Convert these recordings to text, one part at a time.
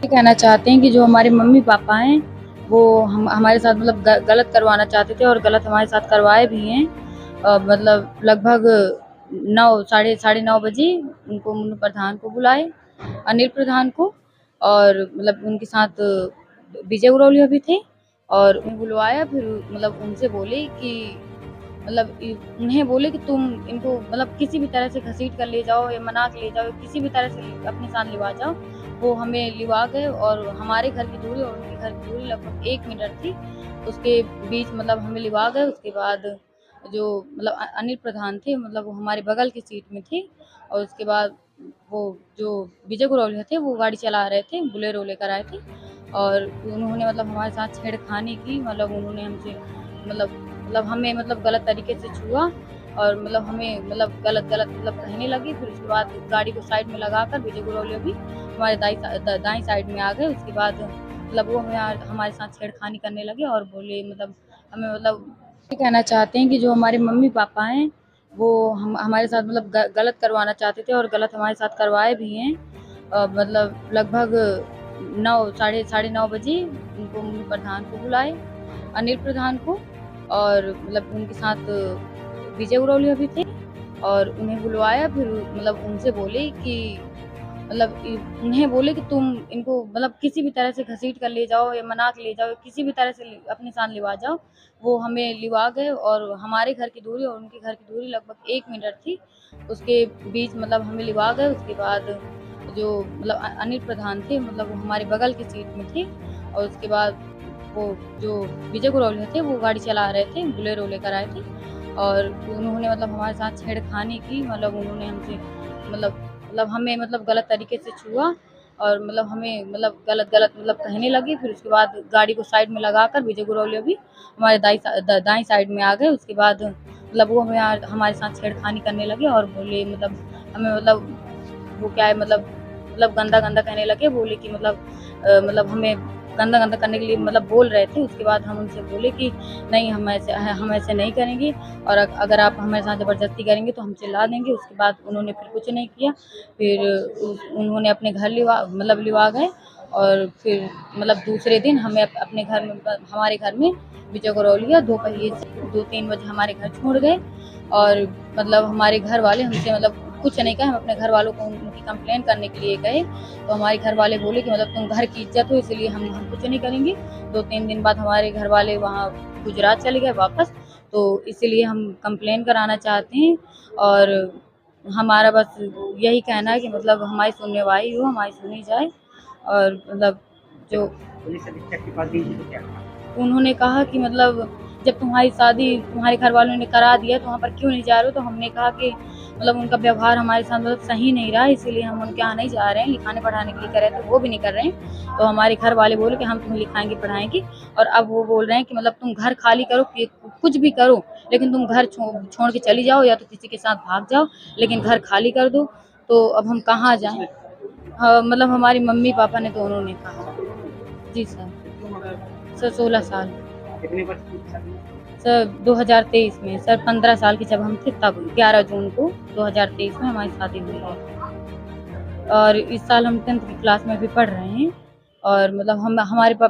ये कहना चाहते हैं कि जो हमारे मम्मी पापा हैं वो हम हमारे साथ मतलब गलत करवाना चाहते थे और गलत हमारे साथ करवाए भी हैं। मतलब लगभग 9 साढ़े 9 बजे उनको मुन्नू प्रधान को बुलाए, अनिल प्रधान को, और मतलब उनके साथ विजय उरौलिया भी थे और उन्हें बुलवाया। फिर मतलब उनसे बोले कि मतलब उन्हें बोले कि तुम इनको मतलब किसी भी तरह से घसीट कर ले जाओ या मना के ले जाओ, किसी भी तरह से अपने साथ लिवा जाओ। वो हमें लिवा गए और हमारे घर की दूरी और उनके घर की दूरी लगभग 1 मीटर थी। उसके बीच मतलब हमें लिवा गए। उसके बाद जो मतलब अनिल प्रधान थे मतलब वो हमारे बगल की सीट में थे, और उसके बाद वो जो विजय गुरौलिया थे वो गाड़ी चला रहे थे, बोलेरो लेकर आए थे, और उन्होंने मतलब हमारे साथ छेड़खानी की। मतलब उन्होंने हमसे मतलब हमें मतलब गलत तरीके से छुआ और मतलब हमें मतलब गलत मतलब कहने लगे। फिर उसके बाद गाड़ी को साइड में लगाकर विजय गुरौलिया भी हमारे दाईं साइड में आ गए। उसके बाद मतलब वो हमारे साथ छेड़खानी करने लगे और बोले मतलब हमें मतलब ये कहना चाहते हैं कि जो हमारे मम्मी पापा हैं वो हम हमारे साथ मतलब गलत करवाना चाहते थे और गलत हमारे साथ करवाए भी हैं। मतलब लगभग 9 साढ़े 9 बजे उनको मुन्नू प्रधान को बुलाए, अनिल प्रधान को, और मतलब उनके साथ विजय उरौलिया भी थे और उन्हें बुलवाया। फिर मतलब उनसे बोले कि मतलब उन्हें बोले कि तुम इनको मतलब किसी भी तरह से घसीट कर ले जाओ या मना के ले जाओ, किसी भी तरह से अपने साथ लिवा जाओ। वो हमें लिवा गए और हमारे घर की दूरी और उनके घर की दूरी लगभग 1 मीटर थी। उसके बीच मतलब हमें लिवा गए। उसके बाद जो मतलब अनिल प्रधान थे मतलब वो हमारे बगल की सीट में थे, और उसके बाद वो जो विजय गुरौलिया थे वो गाड़ी चला रहे थे, बोलेरो लेकर आए थे, और उन्होंने मतलब हमारे साथ छेड़खानी की। मतलब उन्होंने हमसे मतलब हमें मतलब गलत तरीके से छुआ और मतलब हमें मतलब गलत मतलब कहने लगे। फिर उसके बाद गाड़ी को साइड में लगाकर विजय गुरौलिया भी हमारे दाईं साइड में आ गए। उसके बाद मतलब वो हमारे साथ छेड़खानी करने लगे और बोले मतलब हमें मतलब वो क्या है मतलब गंदा कहने लगे। बोले कि मतलब हमें गंदा करने के लिए मतलब बोल रहे थे। उसके बाद हम उनसे बोले कि नहीं, हम ऐसे नहीं करेंगे, और अगर आप हमारे साथ ज़बरदस्ती करेंगे तो हम चिल्ला देंगे। उसके बाद उन्होंने फिर कुछ नहीं किया। फिर उन्होंने अपने घर लिवा गए, और फिर मतलब दूसरे दिन हमें अपने घर में हमारे घर में विजय गरौलिया दोपहिए से 2-3 बजे हमारे घर छोड़ गए। और मतलब हमारे घर वाले हमसे मतलब कुछ नहीं कहा। हम अपने घर वालों को उनकी कंप्लेन करने के लिए गए, तो हमारे घर वाले बोले कि मतलब तुम घर की इज्जत हो इसलिए हम कुछ नहीं करेंगे। 2-3 दिन बाद हमारे घर वाले वहाँ गुजरात चले गए वापस, तो इसीलिए हम कंप्लेन कराना चाहते हैं। और हमारा बस यही कहना है कि मतलब हमारी सुनवाई हो, हमारी सुनी जाए। और मतलब जो पुलिस अधीक्षक के पास गई थी तो क्या कहा? उन्होंने कहा कि मतलब जब तुम्हारी शादी तुम्हारे घर वालों ने करा दिया तो वहाँ पर क्यों नहीं जा रहे हो? तो हमने कहा कि मतलब उनका व्यवहार हमारे साथ मतलब सही नहीं रहा, इसीलिए हम उनके यहाँ नहीं जा रहे हैं। लिखाने पढ़ाने के लिए कह रहे थे, वो भी नहीं कर रहे हैं। तो हमारे घर वाले बोले कि हम तुम्हें लिखाएंगे पढ़ाएंगे, और अब वो बोल रहे हैं कि मतलब तुम घर खाली करो, कुछ भी करो, लेकिन तुम घर छोड़ के चली जाओ या तो किसी के साथ भाग जाओ, लेकिन घर खाली कर दो। तो अब हम कहाँ जाएं? मतलब हमारी मम्मी पापा ने दोनों ने कहा। जी सर। कितनी उम्र है? सर 16 साल। कितने वर्ष की शादी? सर 2023 में, सर 15 साल के जब हम थे तब 11 जून को 2023 में हमारी शादी हुई है। और इस साल हम 10th की क्लास में भी पढ़ रहे हैं, और मतलब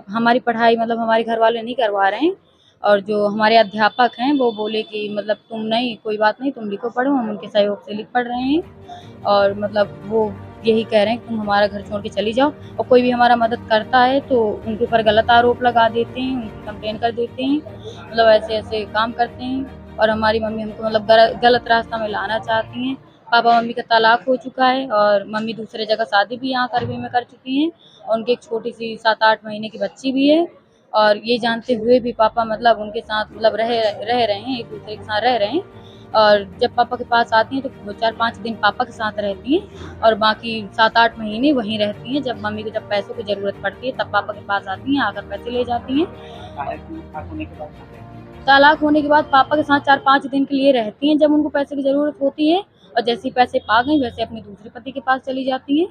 हमारी पढ़ाई मतलब हमारे घर वाले नहीं करवा रहे हैं। और जो हमारे अध्यापक हैं वो बोले कि मतलब तुम नहीं, कोई बात नहीं, तुम लिखो पढ़ो, हम उनके सहयोग से लिख पढ़ रहे हैं। और मतलब वो यही कह रहे हैं कि तुम हमारा घर छोड़ के चली जाओ, और कोई भी हमारा मदद करता है तो उनके ऊपर गलत आरोप लगा देते हैं, उनकी कंप्लेन कर देते हैं, मतलब ऐसे काम करते हैं। और हमारी मम्मी हमको मतलब गलत रास्ता में लाना चाहती हैं। पापा मम्मी का तलाक हो चुका है और मम्मी दूसरे जगह शादी भी यहाँ करवी में कर चुकी हैं, और उनकी एक छोटी सी 7-8 महीने की बच्ची भी है। और ये जानते हुए भी पापा मतलब उनके साथ मतलब रह रहे हैं, एक दूसरे के साथ रह रहे हैं। और जब पापा के पास आती हैं तो 4-5 दिन पापा के साथ रहती हैं, और बाकी 7-8 महीने वहीं रहती हैं। जब मम्मी को जब पैसों की ज़रूरत पड़ती है तब पापा के पास आती हैं, आकर पैसे ले जाती हैं। तलाक होने के बाद पापा के साथ 4-5 दिन के लिए रहती हैं जब उनको पैसे की ज़रूरत होती है, और जैसे ही पैसे पा गईं वैसे अपने दूसरे पति के पास चली जाती हैं।